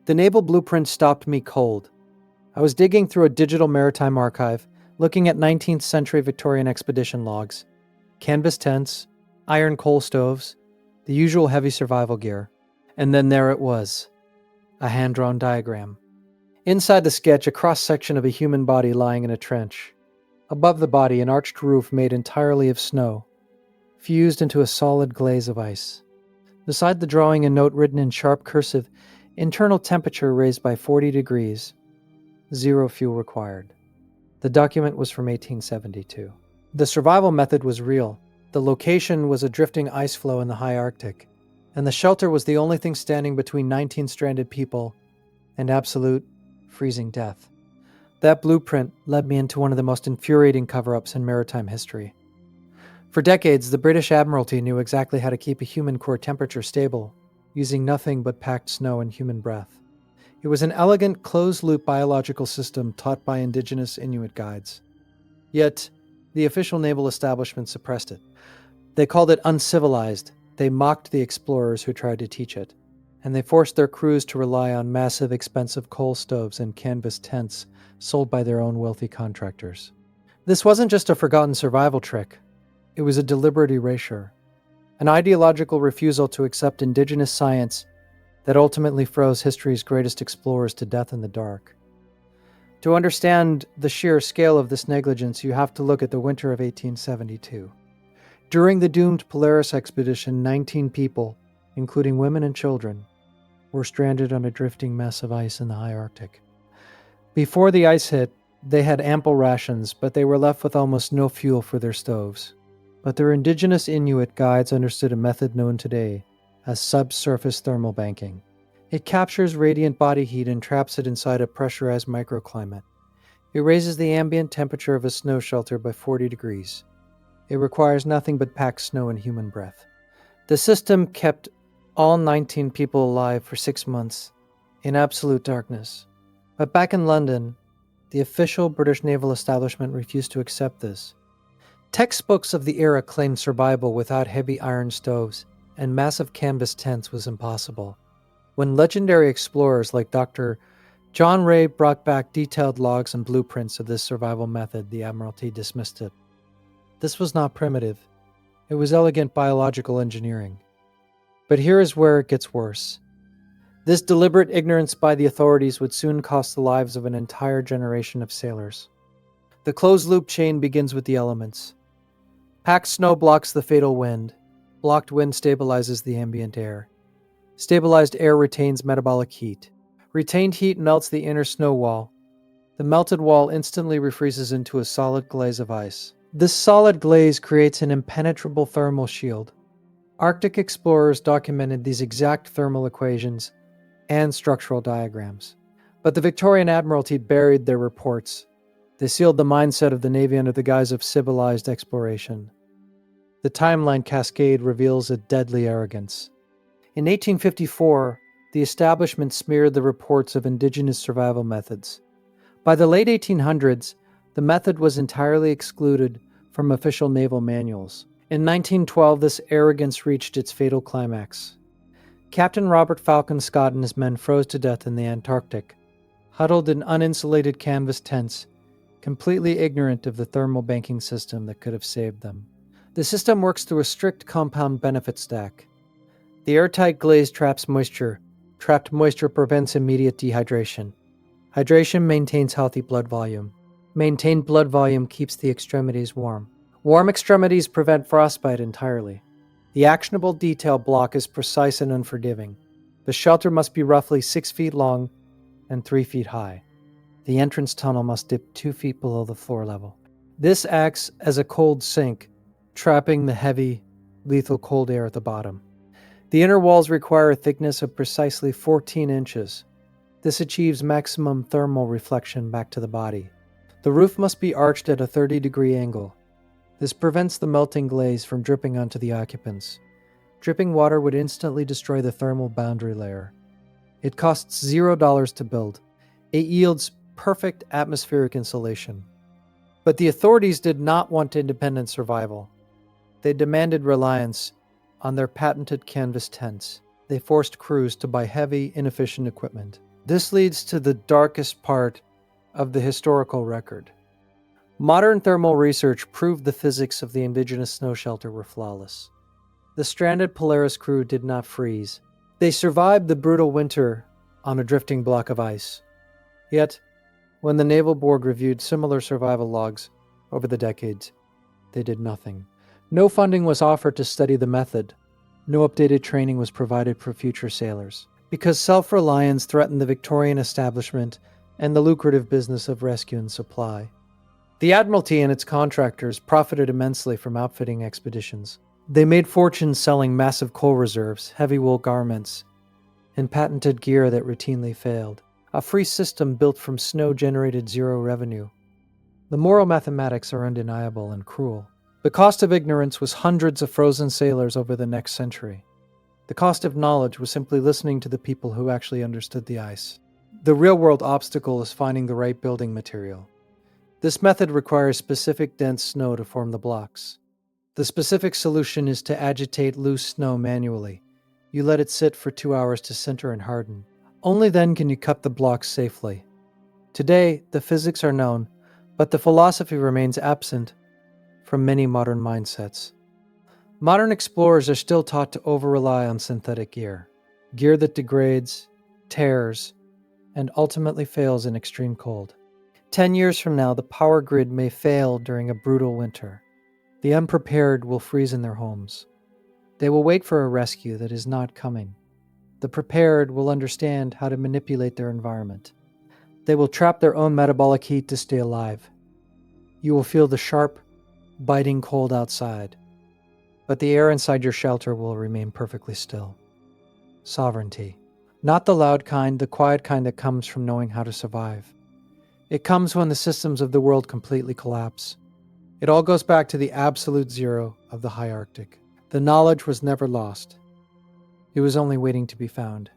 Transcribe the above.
The Naval Blueprint stopped me cold. I was digging through a digital maritime archive, looking at 19th century Victorian expedition logs, canvas tents, iron coal stoves, the usual heavy survival gear. And then there it was, a hand-drawn diagram. Inside the sketch, a cross-section of a human body lying in a trench. Above the body, an arched roof made entirely of snow, fused into a solid glaze of ice. Beside the drawing, a note written in sharp cursive, internal temperature raised by 40 degrees, 0 fuel required. The document was from 1872. The survival method was real. The location was a drifting ice floe in the high Arctic, and the shelter was the only thing standing between 19 stranded people and absolute freezing death. That blueprint led me into one of the most infuriating cover-ups in maritime history. For decades, the British Admiralty knew exactly how to keep a human core temperature stable, using nothing but packed snow and human breath. It was an elegant, closed-loop biological system taught by indigenous Inuit guides. Yet, the official naval establishment suppressed it. They called it uncivilized. They mocked the explorers who tried to teach it. And they forced their crews to rely on massive, expensive coal stoves and canvas tents sold by their own wealthy contractors. This wasn't just a forgotten survival trick. It was a deliberate erasure, an ideological refusal to accept indigenous science that ultimately froze history's greatest explorers to death in the dark. To understand the sheer scale of this negligence, you have to look at the winter of 1872. During the doomed Polaris expedition, 19 people, including women and children, were stranded on a drifting mess of ice in the high Arctic. Before the ice hit, they had ample rations, but they were left with almost no fuel for their stoves. But their indigenous Inuit guides understood a method known today as subsurface thermal banking. It captures radiant body heat and traps it inside a pressurized microclimate. It raises the ambient temperature of a snow shelter by 40 degrees. It requires nothing but packed snow and human breath. The system kept all 19 people alive for 6 months in absolute darkness. But back in London, the official British naval establishment refused to accept this. Textbooks of the era claimed survival without heavy iron stoves and massive canvas tents was impossible. When legendary explorers like Dr. John Ray brought back detailed logs and blueprints of this survival method, the Admiralty dismissed it. This was not primitive. It was elegant biological engineering. But here is where it gets worse. This deliberate ignorance by the authorities would soon cost the lives of an entire generation of sailors. The closed-loop chain begins with the elements. Packed snow blocks the fatal wind. Blocked wind stabilizes the ambient air. Stabilized air retains metabolic heat. Retained heat melts the inner snow wall. The melted wall instantly refreezes into a solid glaze of ice. This solid glaze creates an impenetrable thermal shield. Arctic explorers documented these exact thermal equations and structural diagrams. But the Victorian Admiralty buried their reports. They sealed the mindset of the Navy under the guise of civilized exploration. The timeline cascade reveals a deadly arrogance. In 1854, the establishment smeared the reports of indigenous survival methods. By the late 1800s, the method was entirely excluded from official naval manuals. In 1912, this arrogance reached its fatal climax. Captain Robert Falcon Scott and his men froze to death in the Antarctic, huddled in uninsulated canvas tents, completely ignorant of the thermal banking system that could have saved them. The system works through a strict compound benefit stack. The airtight glaze traps moisture. Trapped moisture prevents immediate dehydration. Hydration maintains healthy blood volume. Maintained blood volume keeps the extremities warm. Warm extremities prevent frostbite entirely. The actionable detail block is precise and unforgiving. The shelter must be roughly 6 feet long and 3 feet high. The entrance tunnel must dip 2 feet below the floor level. This acts as a cold sink, trapping the heavy, lethal cold air at the bottom. The inner walls require a thickness of precisely 14 inches. This achieves maximum thermal reflection back to the body. The roof must be arched at a 30-degree angle. This prevents the melting glaze from dripping onto the occupants. Dripping water would instantly destroy the thermal boundary layer. It costs $0 to build. It yields perfect atmospheric insulation. But the authorities did not want independent survival. They demanded reliance on their patented canvas tents. They forced crews to buy heavy, inefficient equipment. This leads to the darkest part of the historical record. Modern thermal research proved the physics of the indigenous snow shelter were flawless. The stranded Polaris crew did not freeze. They survived the brutal winter on a drifting block of ice. Yet, when the Naval Board reviewed similar survival logs over the decades, they did nothing. No funding was offered to study the method. No updated training was provided for future sailors, because self-reliance threatened the Victorian establishment and the lucrative business of rescue and supply. The Admiralty and its contractors profited immensely from outfitting expeditions. They made fortunes selling massive coal reserves, heavy wool garments, and patented gear that routinely failed. A free system built from snow generated zero revenue. The moral mathematics are undeniable and cruel. The cost of ignorance was hundreds of frozen sailors over the next century. The cost of knowledge was simply listening to the people who actually understood the ice. The real-world obstacle is finding the right building material. This method requires specific dense snow to form the blocks. The specific solution is to agitate loose snow manually. You let it sit for 2 hours to sinter and harden. Only then can you cut the blocks safely. Today, the physics are known, but the philosophy remains absent from many modern mindsets. Modern explorers are still taught to over-rely on synthetic gear that degrades, tears, and ultimately fails in extreme cold. 10 years from now, the power grid may fail during a brutal winter. The unprepared will freeze in their homes. They will wait for a rescue that is not coming. The prepared will understand how to manipulate their environment. They will trap their own metabolic heat to stay alive. You will feel the sharp, biting cold outside, but the air inside your shelter will remain perfectly still. Sovereignty. Not the loud kind, the quiet kind that comes from knowing how to survive. It comes when the systems of the world completely collapse. It all goes back to the absolute zero of the high Arctic. The knowledge was never lost. It was only waiting to be found.